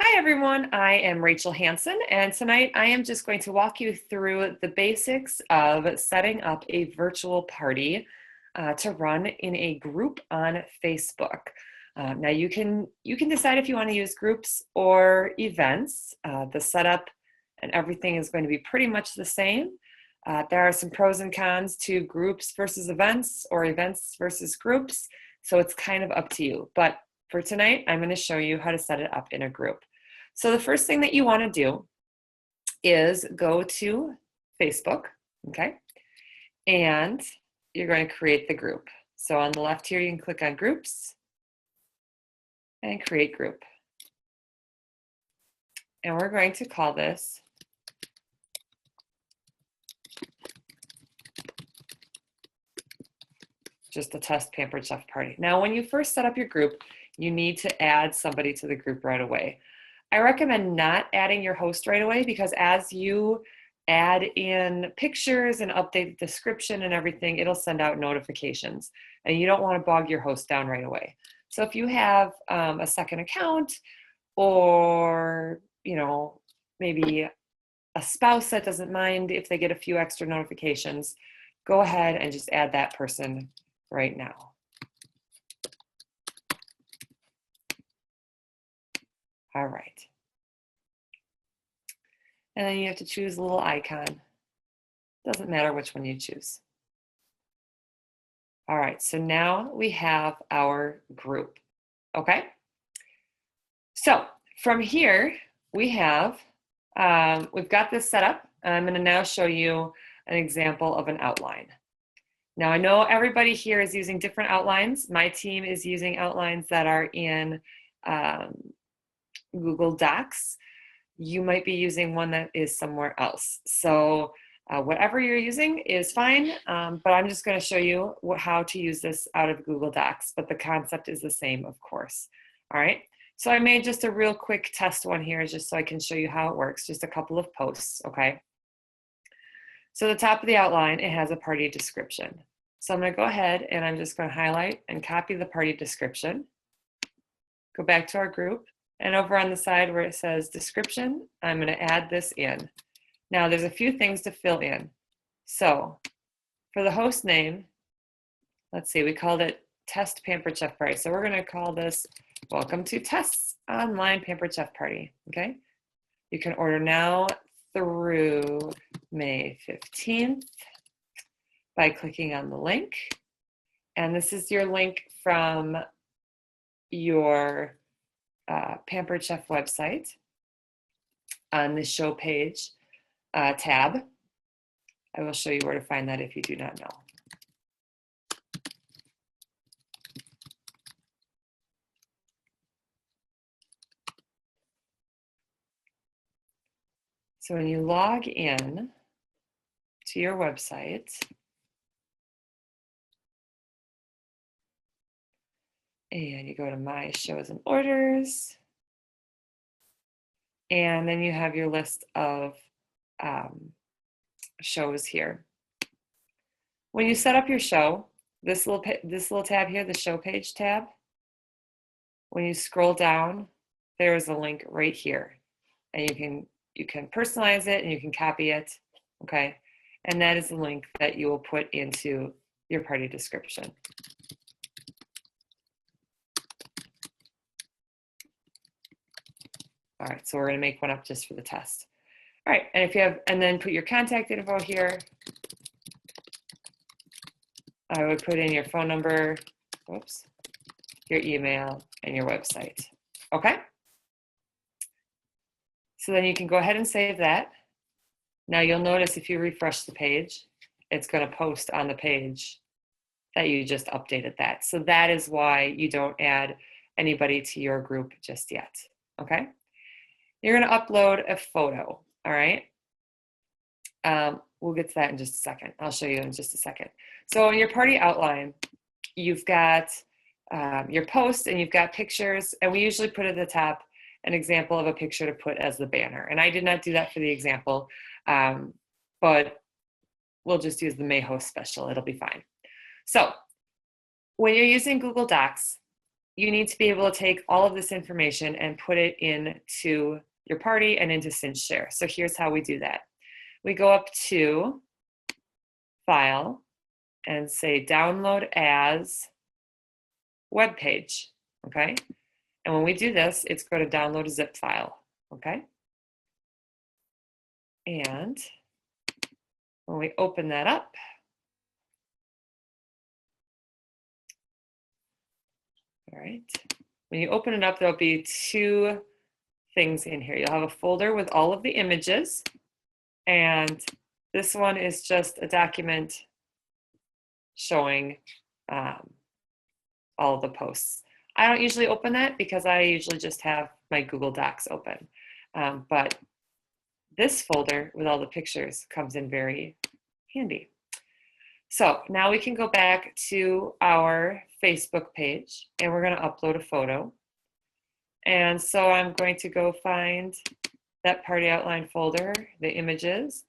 Hi everyone, I am Rachel Hansen, and tonight I am just going to walk you through the basics of setting up a virtual party to run in a group on Facebook. Now you can decide if you want to use groups or events. The setup and everything is going to be pretty much the same. There are some pros and cons to groups versus events or events versus groups, so it's kind of up to you. But for tonight, I'm going to show you how to set it up in a group. So the first thing that you want to do is go to Facebook, okay? And you're going to create the group. So on the left here, you can click on groups and create group. And we're going to call this just the Test Pampered Chef Party. Now, when you first set up your group, you need to add somebody to the group right away. I recommend not adding your host right away because as you add in pictures and update the description and everything, it'll send out notifications and you don't want to bog your host down right away. So if you have a second account or, maybe a spouse that doesn't mind if they get a few extra notifications, go ahead and just add that person right now. All right. And then you have to choose a little icon. Doesn't matter which one you choose. All right, so now we have our group, okay? So from here, we've got this set up. I'm gonna now show you an example of an outline. Now I know everybody here is using different outlines. My team is using outlines that are in Google Docs. You might be using one that is somewhere else. So whatever you're using is fine, but I'm just going to show you how to use this out of Google Docs, but the concept is the same, of course. All right, so I made just a real quick test one here just so I can show you how it works, just a couple of posts, okay? So the top of the outline, it has a party description. So I'm going to go ahead and I'm just going to highlight and copy the party description, go back to our group, and over on the side where it says description, I'm going to add this in. Now there's a few things to fill in. So for the host name, let's see, we called it Test Pampered Chef Party. So we're going to call this Welcome to Test's Online Pampered Chef Party, okay? You can order now through May 15th by clicking on the link. And this is your link from your Pampered Chef website on the show page tab. I will show you where to find that if you do not know. So when you log in to your website, and you go to My Shows and Orders, and then you have your list of shows here. When you set up your show, this little tab here, the show page tab, when you scroll down, there is a link right here, and you can personalize it and you can copy it, okay? And that is the link that you will put into your party description. All right, so we're going to make one up just for the test. All right, and then put your contact info here. I would put in your phone number, whoops, your email, and your website. Okay? So then you can go ahead and save that. Now you'll notice if you refresh the page, it's going to post on the page that you just updated that. So that is why you don't add anybody to your group just yet. Okay? You're going to upload a photo. All right? We'll get to that in just a second. I'll show you in just a second. So in your party outline, you've got your post and you've got pictures, and we usually put at the top an example of a picture to put as the banner. And I did not do that for the example, but we'll just use the May Host special. It'll be fine. So when you're using Google Docs, you need to be able to take all of this information and put it into your party and into Cinch Share. So here's how we do that. We go up to File and say Download as Web Page, okay? And when we do this, it's going to download a zip file, okay? And when we open that up, all right, when you open it up, there'll be two things in here. You'll have a folder with all of the images, and this one is just a document showing all of the posts. I don't usually open that because I usually just have my Google Docs open. But this folder with all the pictures comes in very handy. So now we can go back to our Facebook page and we're going to upload a photo. And so I'm going to go find that party outline folder, the images,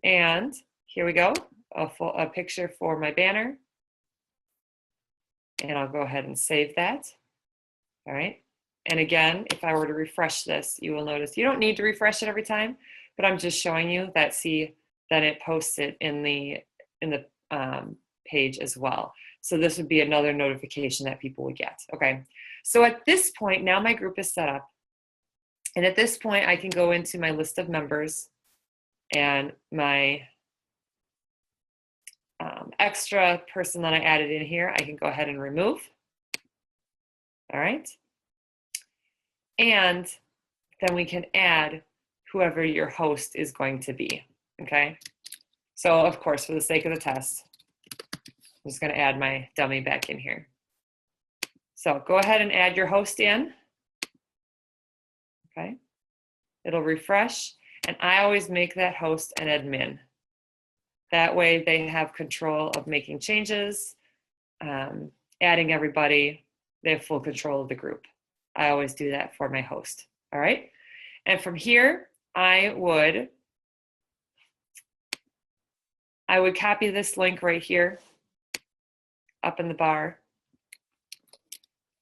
and here we go, a picture for my banner. And I'll go ahead and save that. All right. And again, if I were to refresh this, you will notice you don't need to refresh it every time, but I'm just showing you that, see, that it posts it in the page as well. So this would be another notification that people would get. Okay. So at this point, now my group is set up. And at this point, I can go into my list of members and my extra person that I added in here, I can go ahead and remove. All right. And then we can add whoever your host is going to be. Okay. So of course, for the sake of the test, I'm just going to add my dummy back in here. So go ahead and add your host in. Okay. It'll refresh. And I always make that host an admin. That way they have control of making changes, adding everybody. They have full control of the group. I always do that for my host. All right. And from here, I would copy this link right here up in the bar.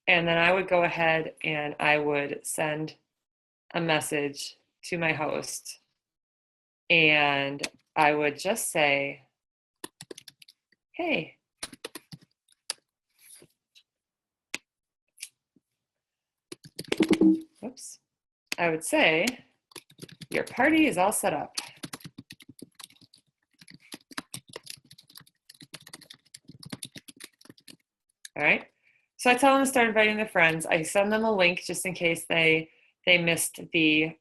And then I would go ahead and I would send a message to my host. And I would just say, hey, oops. I would say, your party is all set up. All right. So I tell them to start inviting their friends. I send them a link just in case they missed the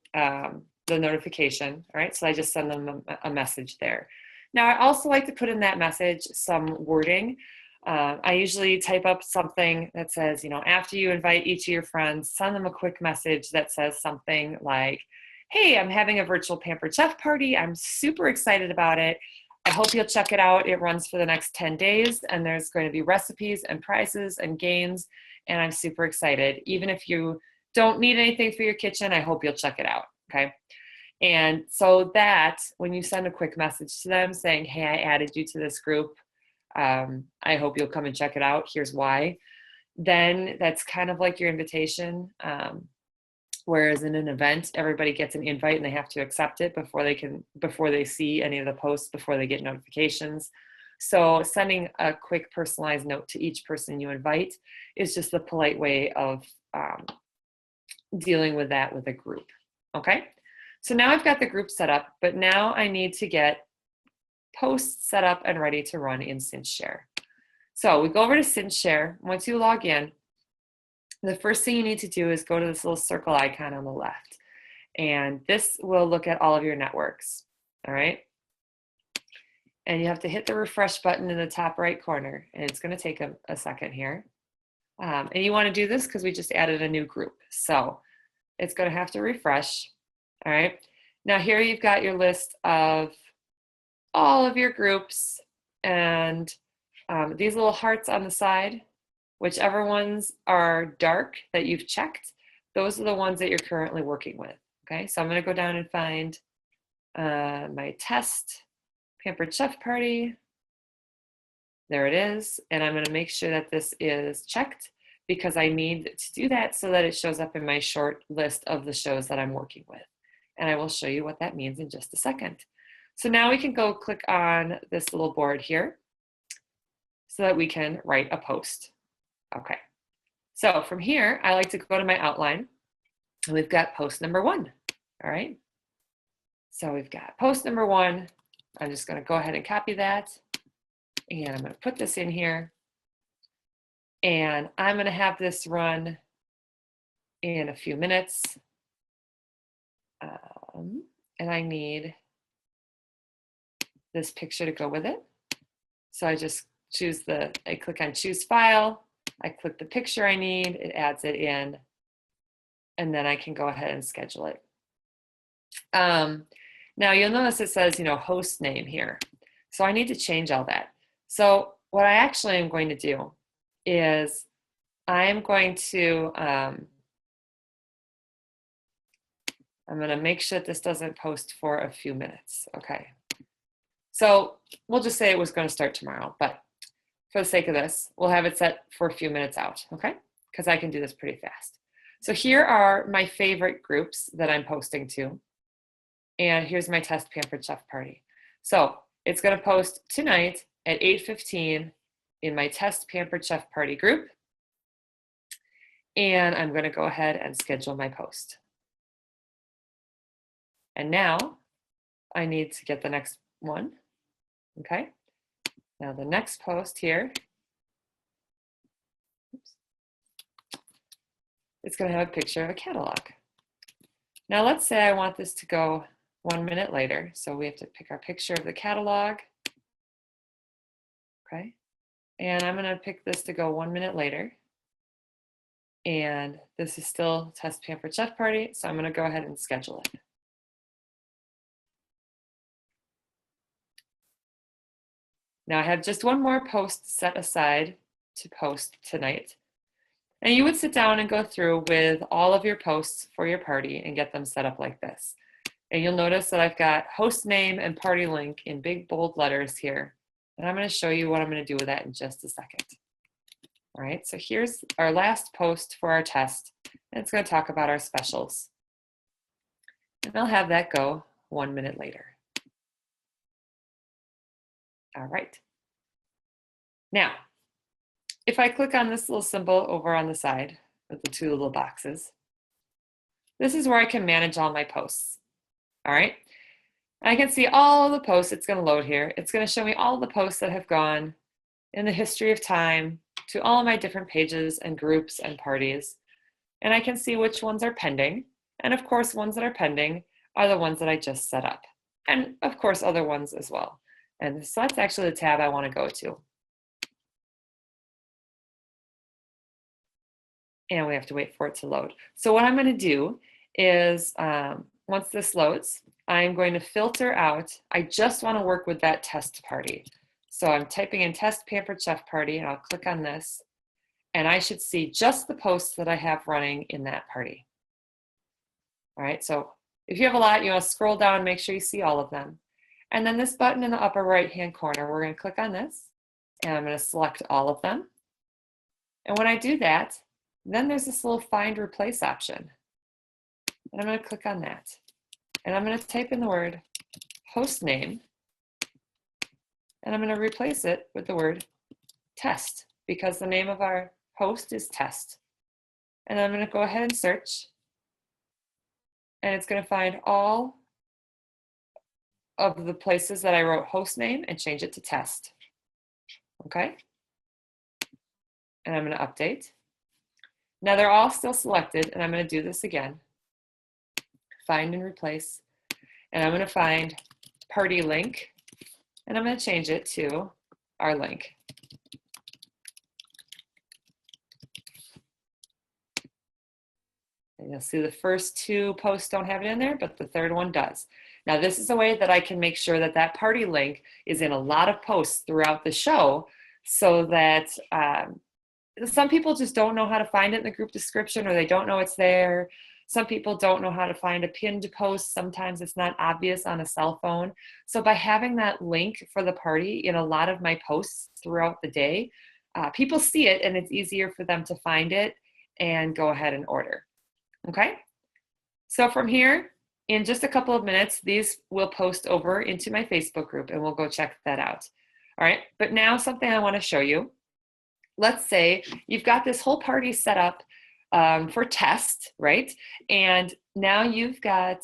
notification. All right. So I just send them a message there. Now I also like to put in that message some wording. I usually type up something that says, you know, after you invite each of your friends, send them a quick message that says something like, hey, I'm having a virtual Pampered Chef party. I'm super excited about it. I hope you'll check it out. It runs for the next 10 days and there's going to be recipes and prizes and games. And I'm super excited. Even if you don't need anything for your kitchen, I hope you'll check it out. Okay. And so that when you send a quick message to them saying, hey, I added you to this group. I hope you'll come and check it out. Here's why. Then that's kind of like your invitation. Whereas in an event, everybody gets an invite and they have to accept it before they see any of the posts, before they get notifications. So sending a quick personalized note to each person you invite is just the polite way of dealing with that with a group. Okay. So now I've got the group set up, but now I need to get posts set up and ready to run in Cinch Share. So we go over to Cinch Share. Once you log in, the first thing you need to do is go to this little circle icon on the left. And this will look at all of your networks. All right. And you have to hit the refresh button in the top right corner. And it's going to take a second here. And you want to do this because we just added a new group. So it's going to have to refresh. All right. Now here you've got your list of all of your groups and these little hearts on the side, whichever ones are dark that you've checked, those are the ones that you're currently working with. Okay, so I'm going to go down and find my test Pampered Chef Party. There it is. And I'm going to make sure that this is checked because I need to do that so that it shows up in my short list of the shows that I'm working with. And I will show you what that means in just a second. So now we can go click on this little board here so that we can write a post. Okay, so from here, I like to go to my outline, and we've got post number 1, all right? So we've got post number 1. I'm just gonna go ahead and copy that, and I'm gonna put this in here, and I'm gonna have this run in a few minutes. And I need this picture to go with it. So I just I click on choose file, I click the picture I need, it adds it in, and then I can go ahead and schedule it. Now you'll notice it says, host name here. So I need to change all that. So what I actually am going to do is I am going to, I'm going to make sure that this doesn't post for a few minutes. Okay. So we'll just say it was going to start tomorrow, but for the sake of this, we'll have it set for a few minutes out. Okay. Because I can do this pretty fast. So here are my favorite groups that I'm posting to. And here's my Test Pampered Chef party. So it's going to post tonight at 8:15 in my Test Pampered Chef party group. And I'm going to go ahead and schedule my post. And now I need to get the next one. Okay. Now the next post here, it's going to have a picture of a catalog. Now let's say I want this to go 1 minute later. So we have to pick our picture of the catalog. Okay. And I'm going to pick this to go 1 minute later. And this is still Test Pampered Chef party. So I'm going to go ahead and schedule it. Now I have just one more post set aside to post tonight. And you would sit down and go through with all of your posts for your party and get them set up like this. And you'll notice that I've got host name and party link in big bold letters here. And I'm going to show you what I'm going to do with that in just a second. All right, so here's our last post for our test. And it's going to talk about our specials. And I'll have that go 1 minute later. All right. Now, if I click on this little symbol over on the side with the 2 little boxes, this is where I can manage all my posts. All right. I can see all the posts. It's going to load here. It's going to show me all the posts that have gone in the history of time to all of my different pages and groups and parties. And I can see which ones are pending. And of course, ones that are pending are the ones that I just set up. And of course, other ones as well. And so that's actually the tab I want to go to. And we have to wait for it to load. So what I'm going to do is once this loads, I'm going to filter out. I just want to work with that test party. So I'm typing in Test Pampered Chef party, and I'll click on this. And I should see just the posts that I have running in that party. All right, so if you have a lot, you want to scroll down, make sure you see all of them. And then this button in the upper right-hand corner, we're going to click on this, and I'm going to select all of them. And when I do that, then there's this little Find Replace option. And I'm going to click on that. And I'm going to type in the word host name. And I'm going to replace it with the word test, because the name of our host is test. And I'm going to go ahead and search. And it's going to find all of the places that I wrote host name and change it to test. Okay? And I'm going to update. Now they're all still selected, and I'm going to do this again. Find and replace. And I'm going to find party link, and I'm going to change it to our link. And you'll see the first 2 posts don't have it in there, but the third one does. Now this is a way that I can make sure that that party link is in a lot of posts throughout the show, so that some people just don't know how to find it in the group description, or they don't know it's there. Some people don't know how to find a pinned post. Sometimes it's not obvious on a cell phone. So by having that link for the party in a lot of my posts throughout the day, people see it and it's easier for them to find it and go ahead and order. Okay? So from here, in just a couple of minutes, these will post over into my Facebook group and we'll go check that out. All right, but now something I want to show you. Let's say you've got this whole party set up for test, right? And now you've got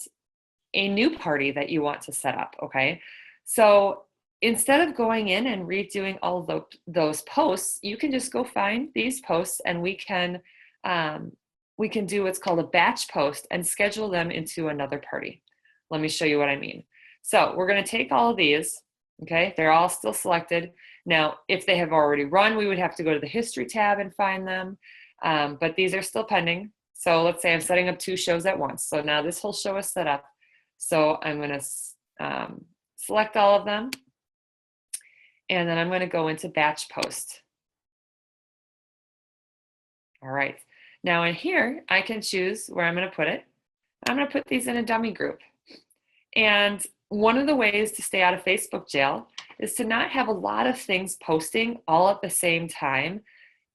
a new party that you want to set up, okay? So instead of going in and redoing all of those posts, you can just go find these posts and we can do what's called a batch post and schedule them into another party. Let me show you what I mean. So we're going to take all of these, okay? They're all still selected. Now, if they have already run, we would have to go to the history tab and find them, but these are still pending. So let's say I'm setting up 2 shows at once. So now this whole show is set up. So I'm going to select all of them, and then I'm going to go into batch post. All right. Now in here, I can choose where I'm going to put it. I'm going to put these in a dummy group. And one of the ways to stay out of Facebook jail is to not have a lot of things posting all at the same time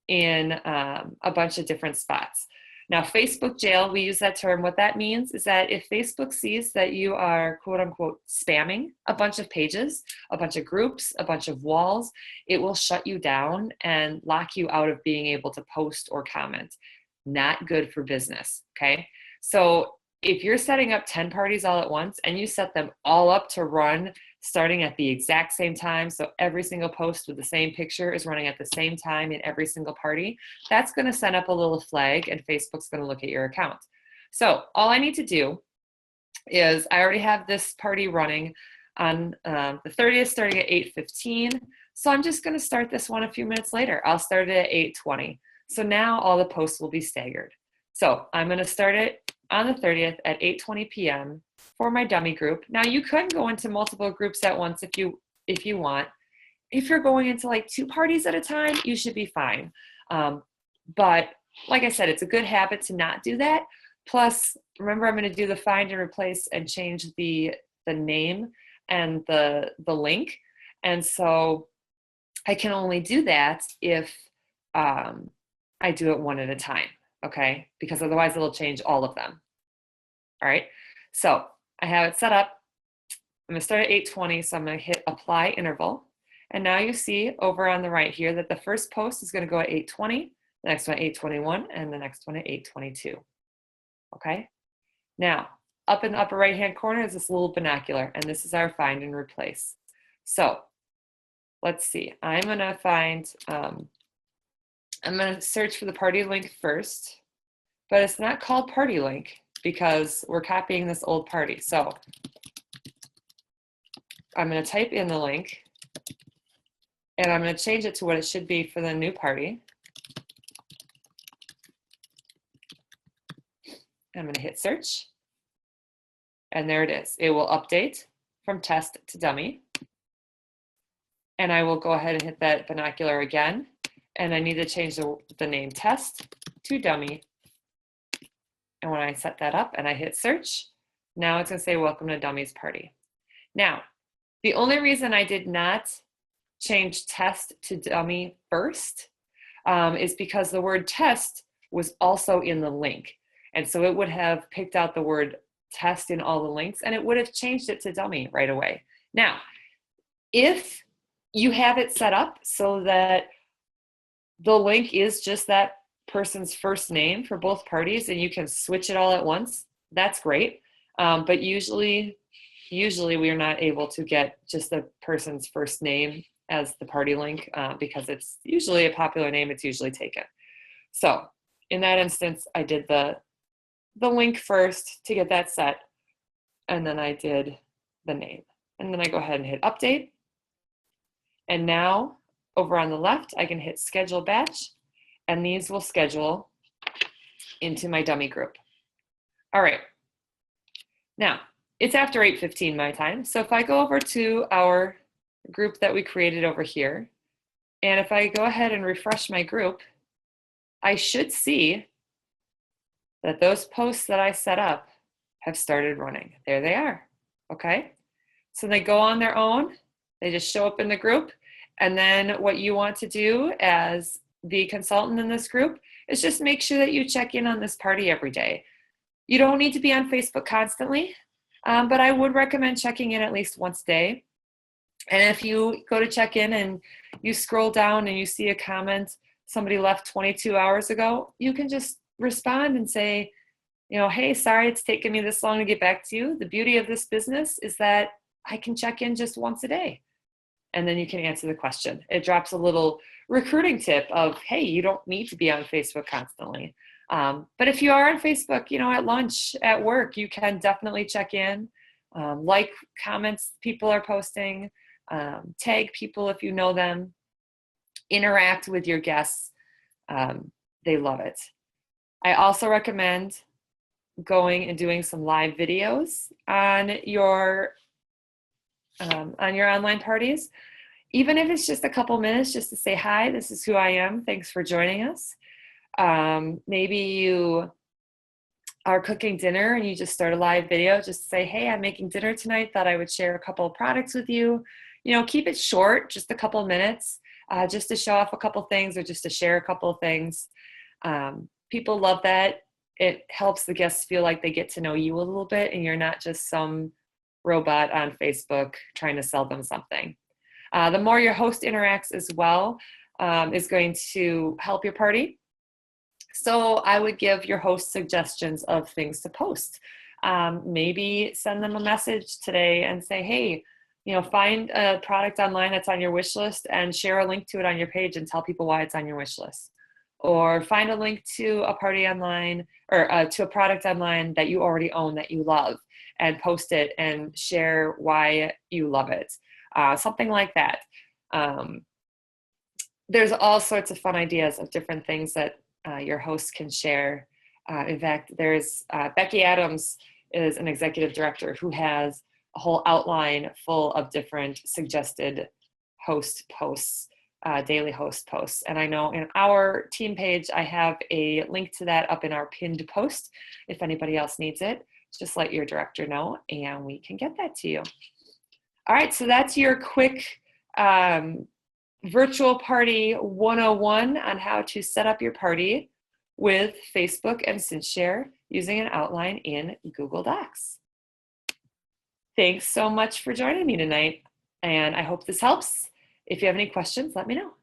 in a bunch of different spots. Now, Facebook jail, we use that term. What that means is that if Facebook sees that you are, quote unquote, spamming a bunch of pages, a bunch of groups, a bunch of walls, it will shut you down and lock you out of being able to post or comment. Not good for business, okay? So if you're setting up 10 parties all at once and you set them all up to run starting at the exact same time, so every single post with the same picture is running at the same time in every single party, that's going to send up a little flag and Facebook's going to look at your account. So all I need to do is I already have this party running on the 30th starting at 8:15. So I'm just going to start this one a few minutes later. I'll start it at 8:20. So now all the posts will be staggered. So I'm going to start it on the 30th at 8:20 p.m. for my dummy group. Now you could go into multiple groups at once if you want. If you're going into like 2 parties at a time, you should be fine. But like I said, it's a good habit to not do that. Plus, remember, I'm going to do the find and replace and change the name and the link. And so I can only do that if I do it one at a time, okay? Because otherwise it'll change all of them. All right, so I have it set up. I'm going to start at 8:20, so I'm going to hit apply interval. And now you see over on the right here that the first post is going to go at 8:20, the next one at 8:21, and the next one at 8:22. Okay, now up in the upper right hand corner is this little binocular, and this is our find and replace. So let's see, I'm going to find, I'm going to search for the party link first, but it's not called party link because we're copying this old party. So I'm going to type in the link and I'm going to change it to what it should be for the new party. I'm going to hit search and there it is. It will update from test to dummy. And I will go ahead and hit that binocular again. And I need to change the name test to dummy. And when I set that up and I hit search, now it's going to say welcome to Dummy's party. Now, the only reason I did not change test to dummy first is because the word test was also in the link. And so it would have picked out the word test in all the links and it would have changed it to dummy right away. Now, if you have it set up so that the link is just that person's first name for both parties and you can switch it all at once, that's great. But usually we are not able to get just the person's first name as the party link because it's usually a popular name, it's usually taken. So in that instance, I did the link first to get that set, and then I did the name. And then I go ahead and hit update. And now over on the left, I can hit schedule batch, and these will schedule into my dummy group. All right. Now, it's after 8:15 my time. So if I go over to our group that we created over here, and if I go ahead and refresh my group, I should see that those posts that I set up have started running. There they are, okay? So they go on their own, they just show up in the group, And then what you want to do as the consultant in this group is just make sure that you check in on this party every day. You don't need to be on Facebook constantly, but I would recommend checking in at least once a day. And if you go to check in and you scroll down and you see a comment somebody left 22 hours ago, you can just respond and say, hey, sorry it's taken me this long to get back to you. The beauty of this business is that I can check in just once a day. And then you can answer the question. It drops a little recruiting tip of, hey, you don't need to be on Facebook constantly. But if you are on Facebook, at lunch, at work, you can definitely check in, like comments people are posting, tag people if you know them, interact with your guests. They love it. I also recommend going and doing some live videos on your online parties, even if it's just a couple minutes, just to say, hi, this is who I am. Thanks for joining us. Maybe you are cooking dinner and you just start a live video, just to say, hey, I'm making dinner tonight. Thought I would share a couple of products with you. Keep it short, just a couple of minutes, just to show off a couple things or just to share a couple of things. People love that. It helps the guests feel like they get to know you a little bit and you're not just some robot on Facebook trying to sell them something. The more your host interacts as well is going to help your party. So I would give your host suggestions of things to post. Maybe send them a message today and say, hey, find a product online that's on your wish list and share a link to it on your page and tell people why it's on your wish list. Or find a link to a party online or to a product online that you already own that you love and post it and share why you love it. Something like that. There's all sorts of fun ideas of different things that your host can share. In fact, there's Becky Adams is an executive director who has a whole outline full of different suggested host posts, daily host posts. And I know in our team page, I have a link to that up in our pinned post. If anybody else needs it, just let your director know and we can get that to you. All right, so that's your quick virtual party 101 on how to set up your party with Facebook and CinchShare using an outline in Google Docs. Thanks so much for joining me tonight, and I hope this helps. If you have any questions, let me know.